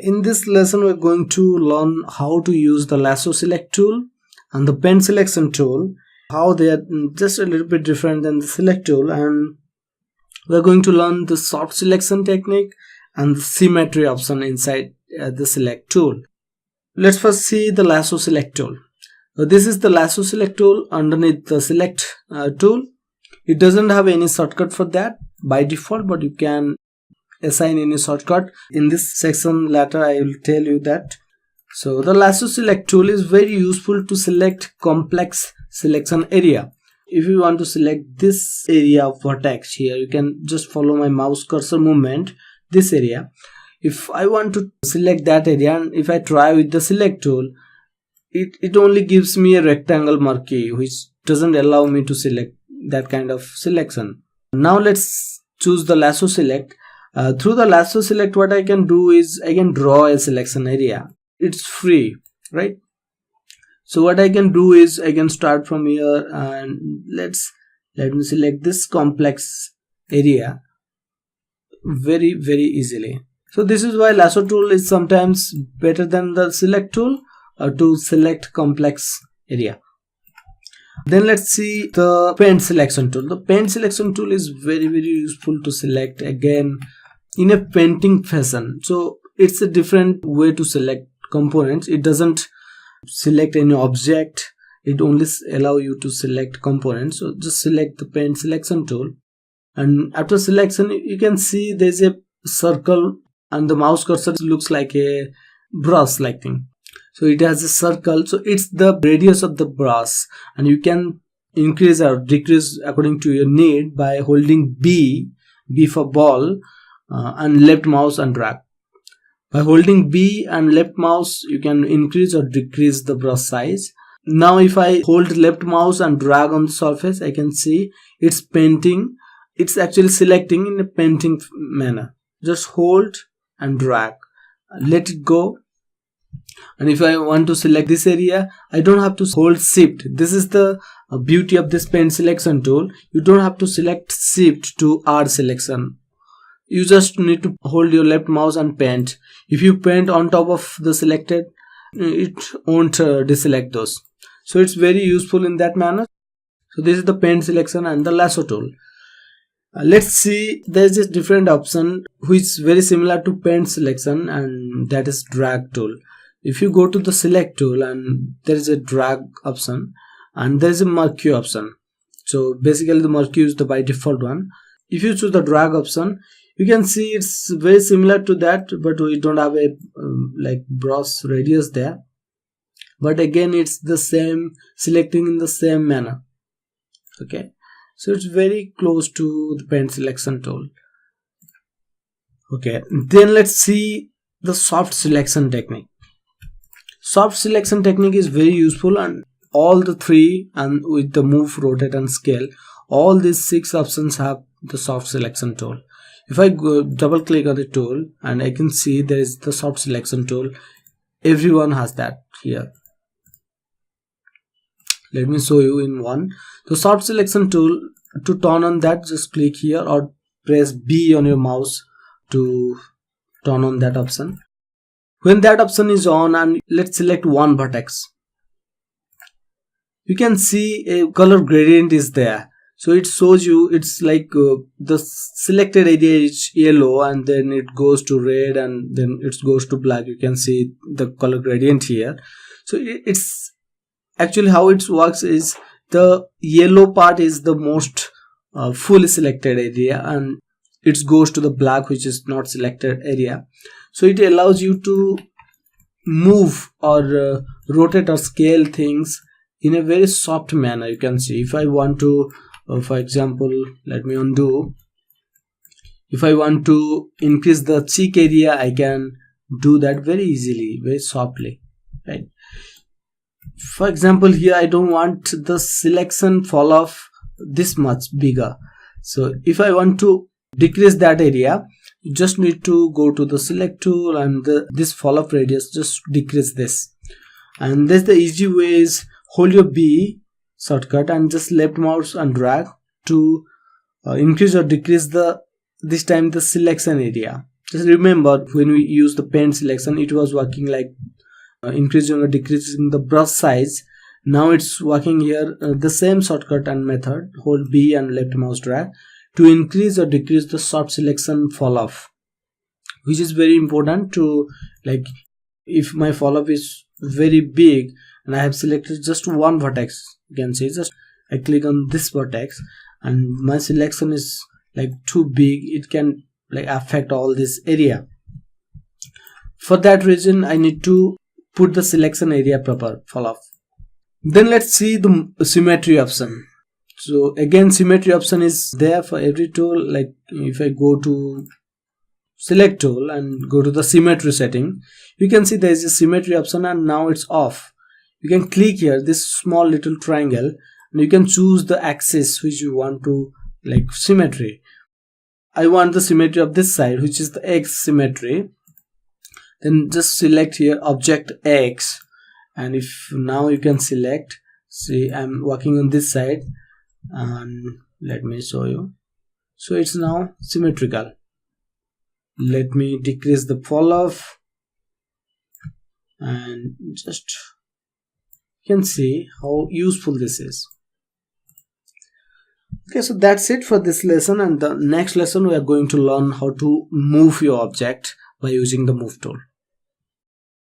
In this lesson, we're going to learn how to use the lasso select tool and the pen selection tool, how they are just a little bit different than the select tool, and we're going to learn the soft selection technique and the symmetry option inside the select tool. Let's first see the lasso select tool. This is the lasso select tool underneath the select tool. It doesn't have any shortcut for that by default, but you can assign any shortcut. In this section later I will tell you that. So the lasso select tool is very useful to select complex selection area. If you want to select this area of vertex here, you can just follow my mouse cursor movement, this area. If I want to select that area, and if I try with the select tool, it only gives me a rectangle marquee, which doesn't allow me to select that kind of selection. Now let's choose the lasso select. Through the lasso select, what I can do is I can draw a selection area. It's free, right? So what I can do is I can start from here and let me select this complex area very easily. So this is why lasso tool is sometimes better than the select tool to select complex area. Then let's see the pen selection tool. The pen selection tool is very useful to select again in a painting fashion. So it's a different way to select components. It doesn't select any object, it only allow you to select components. So just select the pen selection tool, and after selection you can see there's a circle and the mouse cursor looks like a brush like thing. So it has a circle, so it's the radius of the brush, and you can increase or decrease according to your need by holding B for ball, and left mouse and drag. By holding B and left mouse, you can increase or decrease the brush size. Now if I hold left mouse and drag on the surface, I can see it's painting. It's actually selecting in a painting manner. Just hold and drag, let it go. And if I want to select this area, I don't have to hold shift. This is the beauty of this pen selection tool. You don't have to select shift to add selection. You just need to hold your left mouse and paint. If you paint on top of the selected, it won't deselect those. So it's very useful in that manner. So this is the pen selection and the lasso tool. Let's see, there's a different option which is very similar to pen selection, and that is drag tool. If you go to the select tool, and there is a drag option and there is a marquee option. So basically the marquee is the by default one. If you choose the drag option, you can see it's very similar to that, but we don't have a like brush radius there. But again, it's the same, selecting in the same manner. Okay, so it's very close to the pen selection tool. Okay, then let's see the soft selection technique. Soft selection technique is very useful, and all the three, and with the move, rotate and scale, all these 6 options have the soft selection tool. If I go double click on the tool, and I can see there is the soft selection tool. Everyone has that here. Let me show you in one. The soft selection tool, to turn on that, just click here or press B on your mouse to turn on that option. When that option is on, and let's select one vertex, you can see a color gradient is there. So it shows you, it's like the selected area is yellow, and then it goes to red, and then it goes to black. You can see the color gradient here. So it's actually how it works is the yellow part is the most fully selected area, and it goes to the black, which is not selected area. So it allows you to move or rotate or scale things in a very soft manner. You can see if I want to, for example, let me undo. If I want to increase the cheek area, I can do that very easily, very softly, right? For example, here I don't want the selection fall off this much bigger. So if I want to decrease that area, you just need to go to the select tool, and this fall off radius, just decrease this. And that's the easy way is hold your B shortcut and just left mouse and drag to increase or decrease this time the selection area. Just remember, when we use the pen selection, it was working like increasing or decreasing the brush size. Now it's working here the same shortcut and method. Hold B and left mouse drag to increase or decrease the soft selection fall off, which is very important to, like, if my fall off is very big and I have selected just one vertex, you can see just I click on this vertex and my selection is like too big, it can like affect all this area. For that reason I need to put the selection area proper fall off. Then let's see the symmetry option. So again, symmetry option is there for every tool. Like if I go to select tool and go to the symmetry setting, you can see there is a symmetry option and now it's off. You can click here this small little triangle and you can choose the axis which you want to like symmetry. I want the symmetry of this side, which is the X symmetry. Then just select here object X, and if now you can select, see I'm working on this side and let me show you. So it's now symmetrical. Let me decrease the fall off and just you can see how useful this is. Okay, so that's it for this lesson, and the next lesson we are going to learn how to move your object by using the move tool.